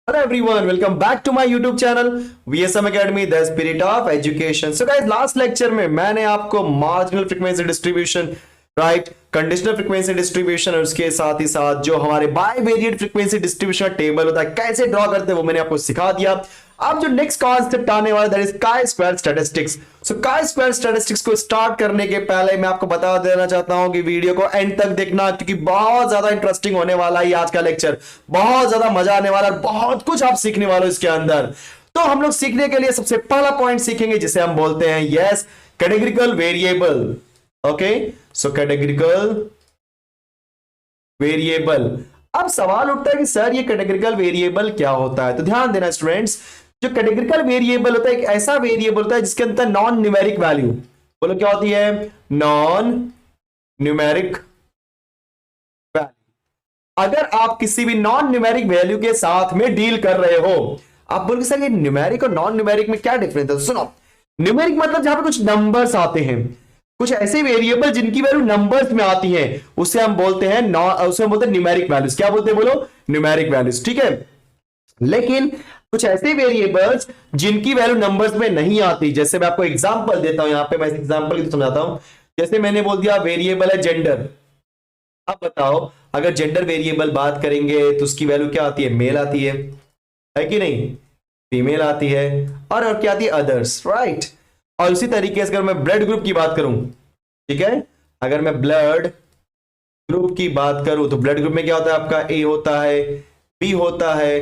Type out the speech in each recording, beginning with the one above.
Hello everyone, welcome back to my YouTube channel VSM Academy, the spirit of education. So guys, last lecture में मैंने आपको marginal frequency distribution, right, conditional frequency distribution और उसके साथ ही साथ जो हमारे बाइवेरिएट फ्रीक्वेंसी डिस्ट्रीब्यूशन टेबल होता है कैसे ड्रॉ करते हैं वो मैंने आपको सिखा दिया। अब जो नेक्स्ट कॉन्सेप्ट आने वाला that is chi square statistics. So chi square statistics को स्टार्ट करने के पहले मैं आपको बता देना चाहता हूं कि वीडियो को एंड तक देखना, क्योंकि बहुत ज्यादा इंटरेस्टिंग होने वाला है आज का लेक्चर। बहुत ज्यादा मजा आने वाला है, बहुत कुछ आप सीखने वाले हो इसके अंदर। तो हम लोग सीखने के लिए सबसे पहला पॉइंट सीखेंगे जिसे हम बोलते हैं यस कैटेगरिकल वेरिएबल। ओके, सो कैटेगरिकल वेरिएबल। अब सवाल उठता है कि सर ये कैटेगरिकल वेरिएबल क्या होता है? तो ध्यान देना स्टूडेंट्स, जो कैटेगरिकल वेरिएबल होता है एक ऐसा वेरिएबल होता है जिसके अंदर नॉन न्यूमेरिक वैल्यू, बोलो क्या होती है? Non numeric value. अगर आप किसी भी नॉन न्यूमेरिक वैल्यू के साथ में डील कर रहे हो, आप बोलोगे सर ये न्यूमेरिक और नॉन न्यूमेरिक में क्या डिफरेंस है? सुनो, न्यूमेरिक मतलब जहां पे कुछ नंबर्स आते हैं, कुछ ऐसे वेरिएबल जिनकी वैल्यू नंबर्स में आती है, उसे हम बोलते हैं न्यूमेरिक वैल्यूज। क्या बोलते हैं? बोलो न्यूमेरिक वैल्यूज, ठीक है। लेकिन कुछ ऐसे वेरिएबल्स जिनकी वैल्यू नंबर्स में नहीं आती, जैसे मैं आपको एग्जांपल देता हूं, यहां पे मैं एग्जांपल की समझाता हूं। जैसे मैंने बोल दिया वेरिएबल है जेंडर। अब बताओ, अगर जेंडर वेरिएबल बात करेंगे तो उसकी वैल्यू क्या आती है? मेल आती है कि नहीं? फीमेल आती है, और क्या आती है? Others, right. और उसी तरीके से अगर मैं ब्लड ग्रुप की बात करूं, ठीक है, अगर मैं ब्लड ग्रुप की बात करूं तो ब्लड ग्रुप में क्या होता है आपका? ए होता है, बी होता है,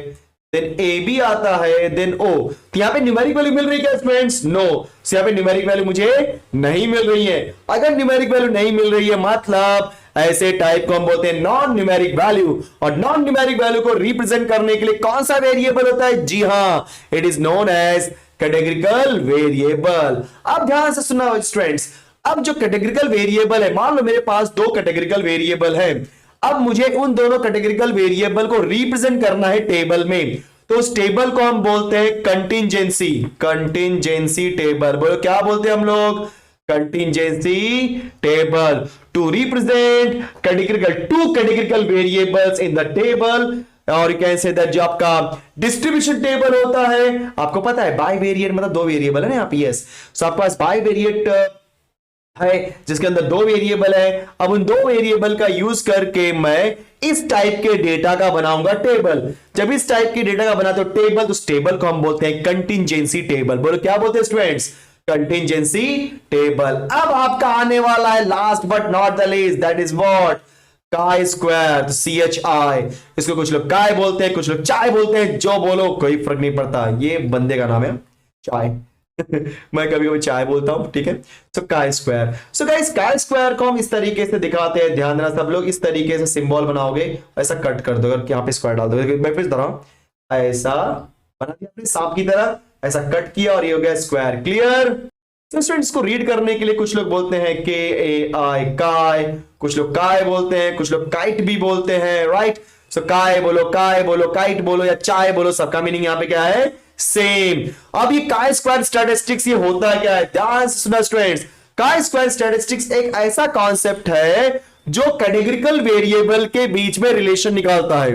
देन ए बी आता है, देन ओ। तो यहां पे न्यूमेरिक वैल्यू मिल रही है क्या स्टूडेंट्स? नो। सो यहां पे न्यूमेरिक वैल्यू मुझे नहीं मिल रही है। अगर न्यूमेरिक वैल्यू नहीं मिल रही है मतलब ऐसे टाइप को हम बोलते हैं नॉन न्यूमेरिक वैल्यू। और नॉन न्यूमेरिक वैल्यू को रिप्रेजेंट करने के लिए कौन सा वेरिएबल होता है? जी हां, it is known as categorical variable. अब ध्यान से सुनना स्टूडेंट्स, अब जो कैटेगरिकल वेरिएबल है, मान लो मेरे पास दो कैटेगरिकल वेरिएबल है, अब मुझे उन दोनों कैटेगरिकल वेरिएबल को रिप्रेजेंट करना है टेबल में। तो उस टेबल को हम बोलते हैं कंटिंजेंसी, कंटिंजेंसी टेबल। बोलो क्या बोलते हैं हम लोग? Contingency table. To represent categorical to categorical variables in the table, और यू कैन से दैट जो आपका डिस्ट्रीब्यूशन टेबल होता है, आपको पता है बाइवेरिएट मतलब दो वेरिएबल है ना यहाँ पे। यस, सो आपके पास बाइवेरिएट है जिसके अंदर दो वेरिएबल है। अब उन दो वेरिएबल का यूज करके मैं इस टाइप के डेटा का बनाऊंगा टेबल। जब इस टाइप के डेटा का बनाते हो टेबल, तो उस टेबल को हम बोलते हैं कंटिंजेंसी टेबल। बोलो क्या बोलते हैं स्टूडेंट्स? Contingency table. अब आपका आने वाला है last but not the least, that is what? Chi square, CHI। इसको कुछ लोग काय बोलते हैं, कुछ लोग चाय बोलते हैं, जो बोलो कोई फर्क नहीं पड़ता, ये बंदे का नाम है चाय। मैं कभी कभी चाय बोलता हूं, ठीक है। So chi square. So guys chi square को हम इस तरीके से दिखाते हैं, ध्यान देना सब लोग। इस तरीके से सिंबल बनाओगे, ऐसा कट कर दो, अगर यहाँ पे स्क्वायर डाल दो, मैं फिर तरह ऐसा बना दिया अपने सांप की तरह, ऐसा कट किया और ये हो गया स्क्वायर। क्लियर? तो स्टूडेंट्स को रीड करने के लिए कुछ लोग बोलते हैं KAI काय, कुछ लोग काय बोलते हैं, कुछ लोग काइट भी बोलते हैं, राइट। सो काय बोलो, काइट बोलो या चाय बोलो, सबका मीनिंग यहाँ पे क्या है? सेम। अब ये काय स्क्वायर स्टैटिस्टिक्स ये होता क्या है? ध्यान से सुना स्टूडेंट्स, काय स्क्वायर स्टैटिस्टिक्स एक ऐसा कॉन्सेप्ट है जो कैटेगरिकल वेरिएबल के बीच में रिलेशन निकालता है,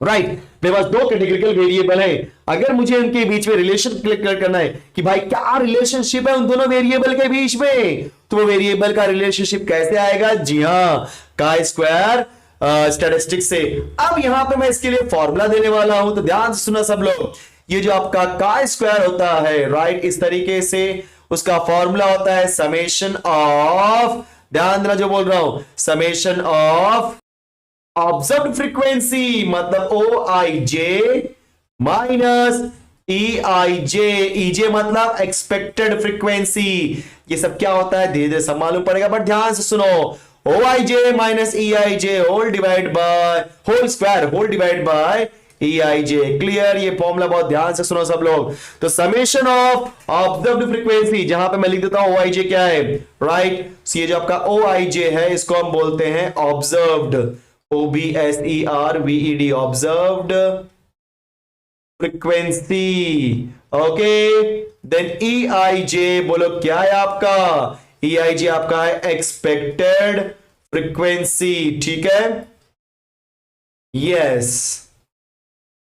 राइट। मेरे पास दो कैटेगरिकल वेरिएबल है, अगर मुझे उनके बीच में रिलेशन क्लिक करना है कि भाई क्या रिलेशनशिप है उन दोनों वेरिएबल के बीच में, तो वो वेरिएबल का रिलेशनशिप कैसे आएगा? जी हां, काय स्क्वायर स्टैटिस्टिक्स से। अब यहां पे मैं इसके लिए फॉर्मूला देने वाला हूं, तो ध्यान से सुना सब लोग। ये जो आपका काय स्क्वायर होता है, राइट, इस तरीके से उसका फॉर्मूला होता है समेशन ऑफ, ध्यान देना जो बोल रहा हूं, समेशन ऑफ ऑब्जर्व्ड फ्रीक्वेंसी मतलब OIJ माइनस EIJ। EJ मतलब एक्सपेक्टेड फ्रीक्वेंसी। ये सब क्या होता है धीरे धीरे सब मालूम पड़ेगा, बट ध्यान से सुनो। OIJ minus EIJ whole divide by whole square whole divide by EIJ। Clear? ये फॉर्मूला बहुत ध्यान से सुनो सब लोग। तो समेशन ऑफ ऑब्जर्व्ड फ्रीक्वेंसी, जहां पे मैं लिख देता हूं OIJ क्या है, राइट। ये जो आपका OIJ है इसको हम बोलते हैं observed, OBSERVED, observed frequency. Okay, then EIJ बोलो क्या है आपका? EIJ आपका है एक्सपेक्टेड फ्रीक्वेंसी, ठीक है। यस,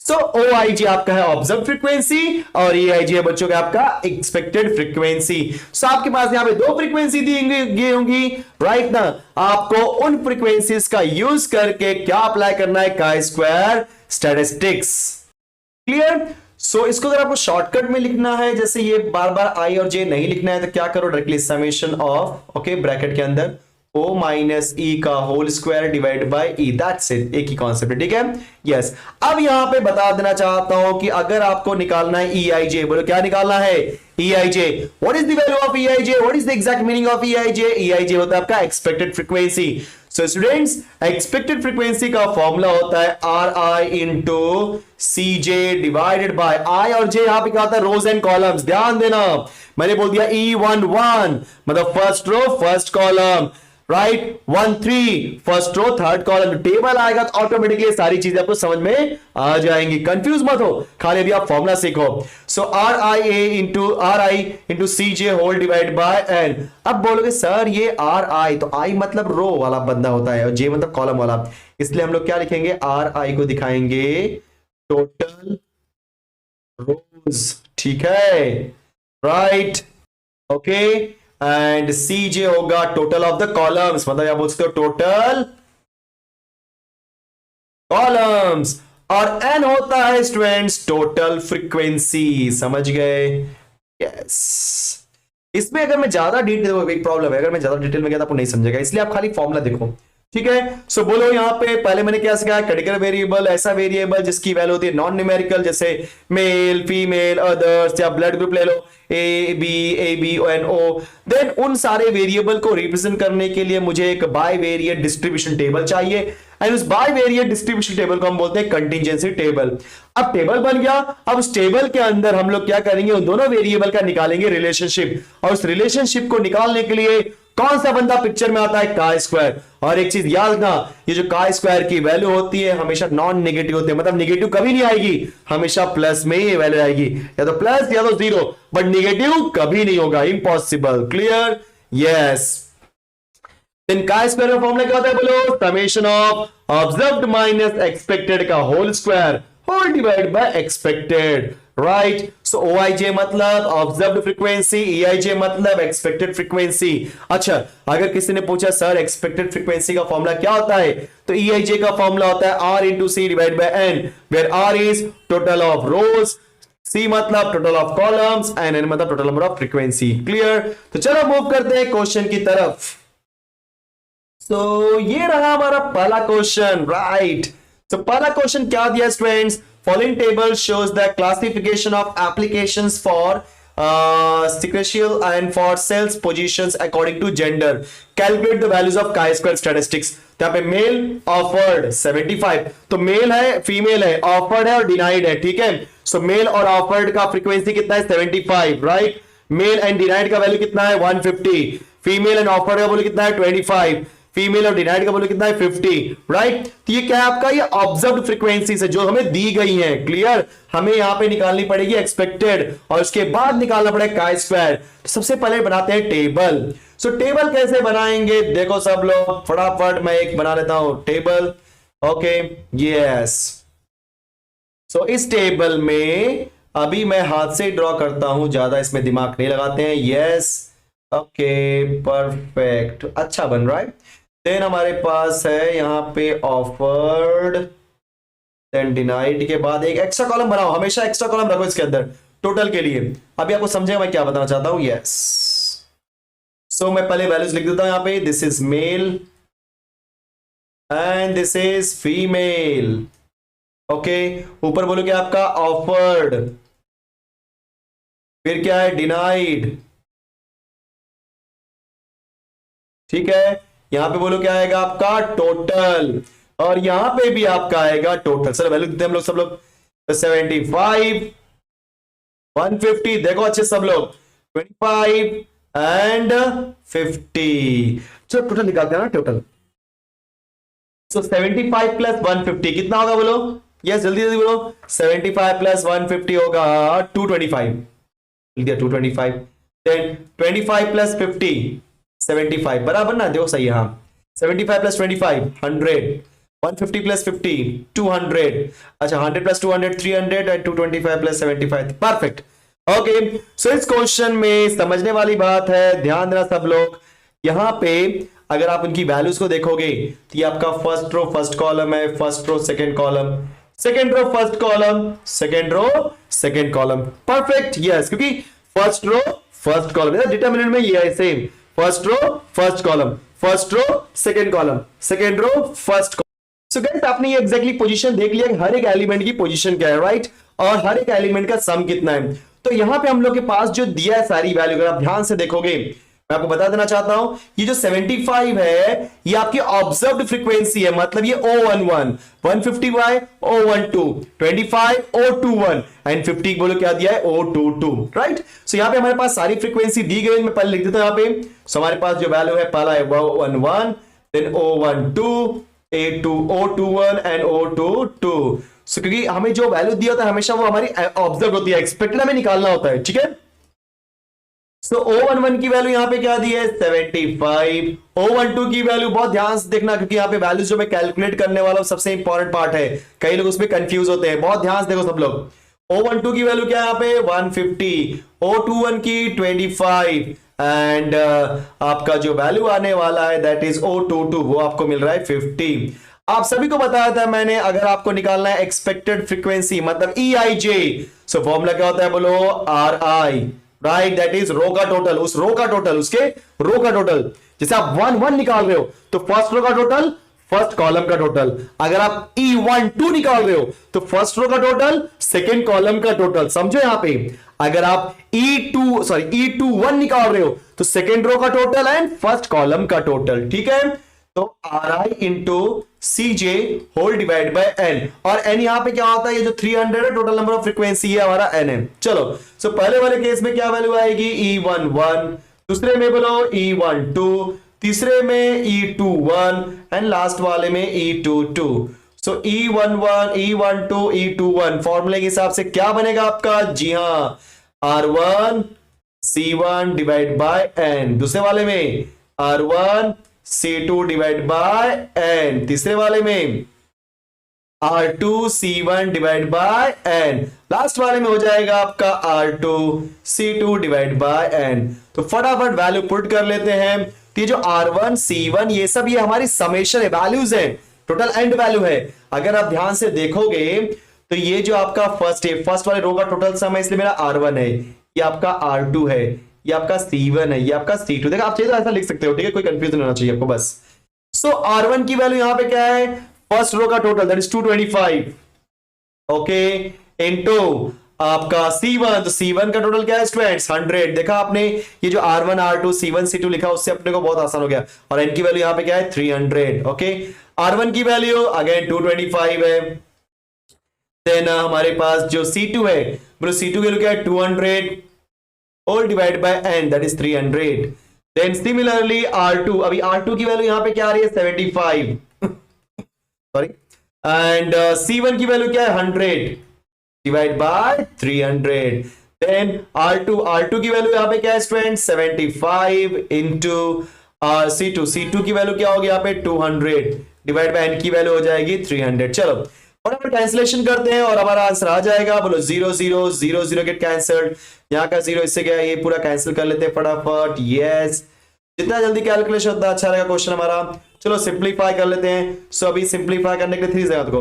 सो OIG आपका है ऑब्जर्व फ्रीक्वेंसी और EIG है बच्चों का आपका एक्सपेक्टेड फ्रीक्वेंसी। सो आपके पास यहां पे दो फ्रीक्वेंसी दी गई होंगी, राइट ना। आपको उन फ्रीक्वेंसीज का यूज करके क्या अप्लाई करना है, काई स्क्वायर स्टैटिस्टिक्स। क्लियर। सो इसको अगर आपको शॉर्टकट में लिखना है, जैसे ये बार बार आई और जे नहीं लिखना है, तो क्या करो, directly summation of, okay, bracket के अंदर O माइनस ई का whole square divide by E, that's it, एक ही कॉन्सेप्ट है, ठीक है। यस। अब यहां पे बता देना चाहता हूं कि अगर आपको निकालना है EIJ, बोलो क्या निकालना है, EIJ। What is the value of EIJ, what is the exact meaning of EIJ? EIJ होता है आपका expected frequency. So students, expected frequency का फॉर्मूला होता है RI into CJ divided by I और J यहां पे क्या होता है, रोज एंड कॉलम्स। ध्यान देना, मैंने बोल दिया E11 मतलब first row first column, right, 1 3 first row third column. Table आएगा तो ऑटोमेटिकली सारी चीजें आपको समझ में आ जाएंगी, कंफ्यूज मत हो, खाली अभी आप फॉर्मूला सीखो। So RI into CJ whole divide by N। अब बोलोगे सर ये RI, तो I मतलब रो वाला बंदा होता है और J मतलब कॉलम वाला, इसलिए हम लोग क्या लिखेंगे, RI को दिखाएंगे टोटल रोज, ठीक है, राइट, ओके। एंड CJ होगा टोटल ऑफ द कॉलम्स, मतलब यहां बोल सकते हो टोटल कॉलम्स, और N होता है स्टूडेंट्स टोटल फ्रीक्वेंसी। समझ गए? यस। इसमें अगर मैं ज्यादा डिटेल, एक प्रॉब्लम है, अगर मैं ज्यादा डिटेल में गया तो आपको नहीं समझेगा, इसलिए आप खाली फॉर्मूला देखो, ठीक है। सो बोलो यहां पे पहले मैंने क्या सिखाया, क्रिटिकल वेरिएबल ऐसा वेरिएबल जिसकी वैल्यू होती है नॉन न्यूमेरिकल, जैसे मेल फीमेल अदर्स, या ब्लड ग्रुप ले लो ABNO। देन उन सारे वेरिएबल को रिप्रेजेंट करने के लिए मुझे एक बाइवेरिएट डिस्ट्रीब्यूशन टेबल चाहिए, एंड उस बाइवेरिएट डिस्ट्रीब्यूशन टेबल को हम बोलते हैं कंटिंजेंसी टेबल। अब टेबल बन गया, अब उस टेबल के अंदर हम लोग क्या करेंगे, उन दोनों वेरिएबल का निकालेंगे रिलेशनशिप, और उस रिलेशनशिप को निकालने के लिए कौन सा बंदा पिक्चर में आता है, काई स्क्वायर। और एक चीज याद रखना, ये जो काई स्क्वायर की वैल्यू होती है हमेशा नॉन नेगेटिव होती है, मतलब नेगेटिव कभी नहीं आएगी, हमेशा प्लस में ही वैल्यू आएगी, या तो प्लस या तो जीरो, बट नेगेटिव कभी नहीं होगा, impossible. Clear? Yes. Then chi square का फॉर्मूला क्या होता है, बोलो, summation of observed minus expected का whole square whole divide by expected, right. So OIJ मतलब ऑब्जर्व्ड फ्रीक्वेंसी, EIJ मतलब एक्सपेक्टेड फ्रीक्वेंसी। अच्छा, अगर किसी ने पूछा सर एक्सपेक्टेड फ्रीक्वेंसी का फॉर्मूला क्या होता है, तो EIJ का फॉर्मूला होता है R into C divide by N, where R is total of rows, C मतलब total of columns, and N मतलब total number of frequency. Clear? तो चलो मूव करते हैं क्वेश्चन की तरफ। सो ये रहा हमारा पहला क्वेश्चन, राइट। तो पहला क्वेश्चन क्या दिया students, following table shows the classification of applications for sequential and for cells positions according to gender. Calculate the values of chi-square statistics. तो यहाँ पे मेल ऑफर्ड 75, तो मेल है फीमेल है, ऑफर्ड है और डिनाइड है, ठीक है। सो मेल और ऑफर्ड का फ्रीक्वेंसी कितना है, 75, राइट। मेल एंड डिनाइड का वैल्यू कितना है, 150। फीमेल एंड ऑफर्ड का वैल्यू कितना है, 25। फीमेल और डिनाइड का वैल्यू कितना है, 50, राइट। तो ये क्या है आपका, ये ऑब्जर्व्ड फ्रीक्वेंसी है जो हमें दी गई है। क्लियर? हमें यहां पे निकालनी पड़ेगी एक्सपेक्टेड, और उसके बाद निकालना पड़ेगा काई स्क्वायर। तो सबसे पहले बनाते हैं टेबल। सो टेबल कैसे बनाएंगे, देखो सब लोग फटाफट, मैं एक बना लेता हूं टेबल, ओके, यस। सो इस टेबल में अभी मैं हाथ से ड्रॉ करता हूं, ज्यादा इसमें दिमाग नहीं लगाते हैं, यस, ओके, परफेक्ट, अच्छा बन रहा है। देन हमारे पास है यहाँ पे ऑफर्ड, देन डिनाइड के बाद एक एक्स्ट्रा कॉलम बनाओ, हमेशा एक्स्ट्रा कॉलम रखो इसके अंदर टोटल के लिए। अभी आपको समझेगा मैं क्या बताना चाहता हूं, यस। सो मैं पहले वैल्यूज लिख देता हूं यहाँ पे, this is male and this is female, okay. ऊपर बोलो क्या आपका ऑफर्ड, फिर क्या है डिनाइड, ठीक है। यहां पे बोलो क्या आएगा आपका टोटल, और यहां पे भी आपका आएगा टोटल। सर वैल्यू देते हैं हम लोग सब लोग, 75 150, देखो अच्छे सब लोग, 25 एंड 50। चलो टोटल निकालते हैं ना, टोटल। सो 75 प्लस 150 कितना होगा बोलो, यस जल्दी जल्दी बोलो, 75 प्लस 150 होगा 225, 225। देन 25 प्लस 50 75, बराबर ना, देखो सही है, हाँ। 75 प्लस 25 100, 150 प्लस 50 200, अच्छा 100 plus 200 300 and 225 plus 75, perfect. Okay, so इस क्वेश्चन में समझने वाली बात है, ध्यान देना सब लोग। यहां पे अगर आप उनकी वैल्यूज को देखोगे तो ये आपका फर्स्ट रो फर्स्ट कॉलम है, first row second column, second row first column, second row second column, perfect. Yes, क्योंकि first row first column determinant में ये है same, first row first column, first row second column, second row first. So guys आपने ये exactly position देख लिया कि हर एक एलिमेंट की पोजीशन क्या है, राइट, और हर एक एलिमेंट का सम कितना है। तो यहां पे हम लोग के पास जो दिया है सारी वैल्यू, अगर आप ध्यान से देखोगे, मैं आपको बता देना चाहता हूं, ये जो 75 है ये आपकी ऑब्जर्व्ड फ्रीक्वेंसी है, मतलब ये O11, 150y O12, 25 O21 and 50 बोलो क्या दिया है O22, राइट। सो यहां पे हमारे पास सारी फ्रीक्वेंसी दी गई, मैं पहले लिख देता हूं यहां पे। सो हमारे पास जो वैल्यू है पहला है O11, then O12, O21 and O22। सो क्योंकि हमें जो वैल्यू दिया होता है हमेशा वो हमारी ऑब्जर्व होती है, एक्सपेक्टेड हमें निकालना होता है, ठीक है। सो O11 की वैल्यू यहां पे क्या दी है 75, O12 की वैल्यू बहुत ध्यान से देखना क्योंकि यहां पे वैल्यूज जो मैं कैलकुलेट करने वाला हूं सबसे इंपॉर्टेंट पार्ट है, कई लोग उसमें कंफ्यूज होते हैं, बहुत ध्यान से देखो सब लोग। O12 की वैल्यू क्या है यहां पे 150, O21 की 25 एंड आपका जो वैल्यू आने वाला है दैट इज O22, वो आपको मिल रहा है 50। आप सभी को बताया था मैंने, अगर आपको निकालना है एक्सपेक्टेड फ्रीक्वेंसी मतलब EIJ, सो फॉर्मूला क्या होता है बोलो RI, राइट, दैट इज रो का टोटल, उस रो का टोटल, उसके रो का टोटल। जैसे आप 1 निकाल रहे हो तो फर्स्ट रो का टोटल, फर्स्ट कॉलम का टोटल। अगर आप E12 निकाल रहे हो तो फर्स्ट रो का टोटल, सेकेंड कॉलम का टोटल, समझो यहां पे। अगर आप E21 निकाल रहे हो तो सेकेंड रो का टोटल एंड फर्स्ट कॉलम का टोटल, ठीक है। तो RI into CJ whole divide by N, और N यहां पे क्या होता है, ये जो 300 है टोटल नंबर ऑफ फ्रीक्वेंसी है हमारा N है। चलो, सो पहले वाले केस में क्या वैल्यू आएगी E11, दूसरे में बोलो E12, तीसरे में E21 एंड लास्ट वाले में E22। सो E11, E12, E21 फॉर्मूले के हिसाब से क्या बनेगा आपका, जी हां R1 C1 divide by N, दूसरे वाले में R1 C2 divide by N, तीसरे वाले में R2 C1 divide by N, last वाले में हो जाएगा आपका R2 C2 divide by N। तो फटाफट वैल्यू पुट कर लेते हैं। तो ये जो R1 C1 ये सब ये हमारी समेशन है, वैल्यूज है, टोटल एंड वैल्यू है। अगर आप ध्यान से देखोगे तो ये जो आपका फर्स्ट वाले रो का टोटल सम है, इसलिए मेरा R1 है, ये आपका R2 है, ये आपका C1 है, ये आपका C2। देखो आप चाहिए तो ऐसा लिख सकते हो, ठीक है, कोई कंफ्यूजन होना चाहिए आपको बस। सो R1 की वैल्यू यहां पे क्या है, फर्स्ट रो का total that is 225, okay, into आपका C1, तो C1 का टोटल क्या है स्टूडेंट्स 100। देखा आपने, ये जो R1 R2 C1 C2 लिखा उससे अपने को बहुत आसान हो गया। और N की वैल्यू यहां पे क्या है 300, ओके। R1 की वैल्यू अगेन 225 है, देन हमारे पास जो C2 है, बोलो C2 की वैल्यू क्या है 200 all divided by n, that is 300। then similarly R2, अभी R2 की वैल्यू यहां पे क्या आ रही है 75 सॉरी, एंड C1 की वैल्यू क्या है 100 डिवाइड बाय 300। then R2 की वैल्यू यहां पे क्या है स्टूडेंट 75 इंटू C2 की वैल्यू क्या होगी यहां पे 200 डिवाइड बाय n की वैल्यू हो जाएगी 300। चलो और हम कैंसिलेशन करते हैं और हमारा आंसर आ जाएगा, बोलो 0 0 0 0 गेट कैंसल्ड, यहाँ का 0 इससे क्या है ये पूरा कैंसिल कर लेते हैं फटाफट। यस, जितना जल्दी कैलकुलेशन उतना अच्छा रहेगा क्वेश्चन हमारा। चलो सिंप्लीफाई कर लेते हैं। सो अभी सिंप्लीफाई करने के लिए 3 जगह को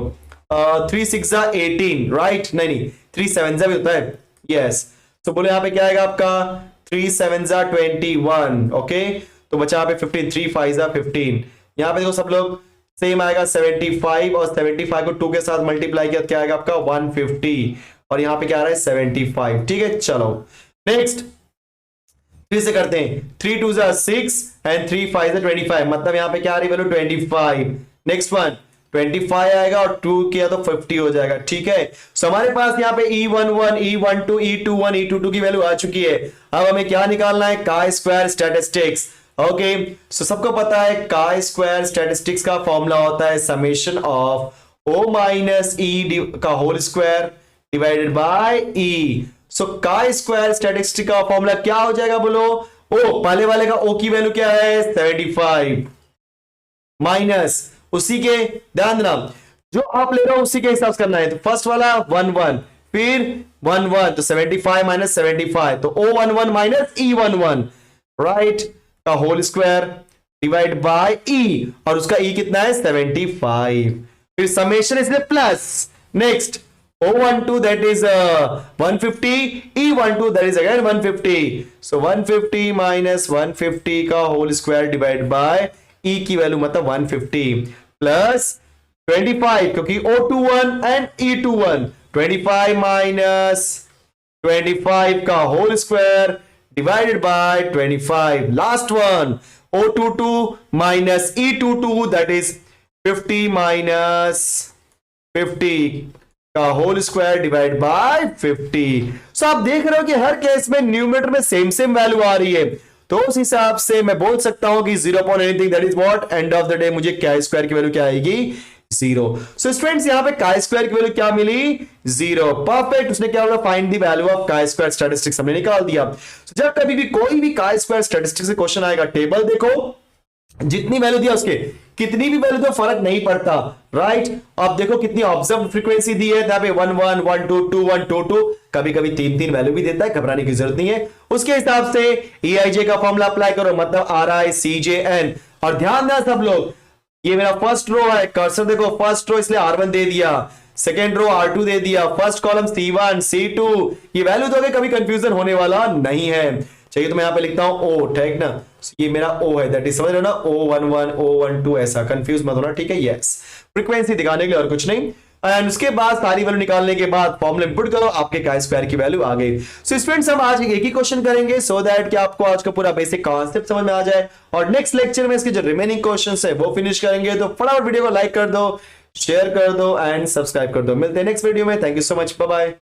3 6 18, राइट, नहीं 3 7 भी होता है। यस, तो बोले यहाँ पे क्या आएगा आपका 3 7 21, ओके, तो बचा यहाँ पे 15, 3 5 15। यहाँ पे देखो सब लोग सेम आएगा 75 और 75 को 2 के साथ मल्टीप्लाई किया क्या आएगा आपका 150, और यहां पे क्या आ रहा है 75, ठीक है। चलो नेक्स्ट फिर से करते हैं, 3 2 6 एंड 3 5 25, मतलब यहां पे क्या आ रही वैल्यू 25। नेक्स्ट वन 25 आएगा और 2 किया तो 50 हो जाएगा, ठीक है। सो हमारे पास यहाँ पे E11 E12 E21 E22 की वैल्यू आ चुकी है। अब हमें क्या निकालना है, काय स्क्वायर स्टैटिस्टिक्स, ओके। सो सबको पता है काय स्क्वायर स्टैटिस्टिक्स का फॉर्मूला होता है summation of O minus E का whole square divided by E। So chi square statistics का फॉर्मूला क्या हो जाएगा बोलो, O पहले वाले का O की वैल्यू क्या है 75 माइनस उसी के ध्यान देना, जो आप ले रहे हो उसी के हिसाब से करना है। तो फर्स्ट वाला 1 1, फिर 1 1, तो 75 माइनस 75, तो O11 माइनस E11 राइट का whole square divide by E, और उसका E कितना है 75, फिर समेशन इसलिए plus, next O12 that is 150, E12 that is again 150, so 150 minus 150 का whole square divide by E की वैल्यू मतलब 150 प्लस 25, क्योंकि O21 एंड E21, 25 माइनस 25 का whole square divided by 25, last one O22 minus E22 that is 50 minus 50 का whole square divide by 50। So आप देख रहे हो कि हर केस में न्यूमरेटर में सेम सेम वैल्यू आ रही है, तो उस हिसाब से मैं बोल सकता हूं कि 0 point anything that is what end of the day मुझे क्या स्क्वायर की वैल्यू क्या आएगी 0। सो स्टूडेंट्स यहां पे काय स्क्वायर की वैल्यू क्या मिली 0, परफेक्ट। उसने क्या बोला फाइंड द वैल्यू ऑफ काय स्क्वायर स्टैटिस्टिक्स हमने निकाल दिया। so, जब कभी भी कोई भी काय स्क्वायर स्टैटिस्टिक्स से क्वेश्चन आएगा, टेबल देखो, जितनी वैल्यू दिया उसके कितनी भी वैल्यू तो फर्क नहीं पड़ता राइट। अब देखो कितनी ऑब्जर्व फ्रीक्वेंसी दी है, यहाँ पे 1 1 1 2 2 1 2 2, कभी कभी 3 3 वैल्यू भी देता है, घबराने की जरूरत नहीं है। उसके हिसाब से EIJ का फॉर्मूला अप्लाई करो, मतलब RICJN। और ध्यान देना सब लोग, ये मेरा फर्स्ट रो है, कर्सर देखो फर्स्ट रो इसलिए R1 दे दिया, सेकेंड रो R2 दे दिया, फर्स्ट कॉलम C1 C2, ये वैल्यू दोगे कभी कंफ्यूजन होने वाला नहीं है। चाहिए तो मैं यहां पे लिखता हूं O, ठीक ना, ये मेरा O है, दैट इज समझ रहे हो ना, O11 O12 ऐसा, कंफ्यूज मत होना, ठीक है। यस, फ्रीक्वेंसी दिखाने के लिए और कुछ नहीं। एंड उसके बाद सारी वैल्यू निकालने के बाद फॉर्मूला इंपुट करो, आपके काय स्क्वायर की वैल्यू आ गई। सो स्टूडेंट्स हम आज एक ही क्वेश्चन करेंगे सो दैट कि आपको आज का पूरा बेसिक कॉन्सेप्ट समझ में आ जाए, और नेक्स्ट लेक्चर में इसके जो रिमेनिंग क्वेश्चंस है वो फिनिश करेंगे। तो फटाफट वीडियो को लाइक कर दो, शेयर कर दो एंड सब्सक्राइब कर दो। मिलते हैं नेक्स्ट वीडियो में, thank you so much, bye bye.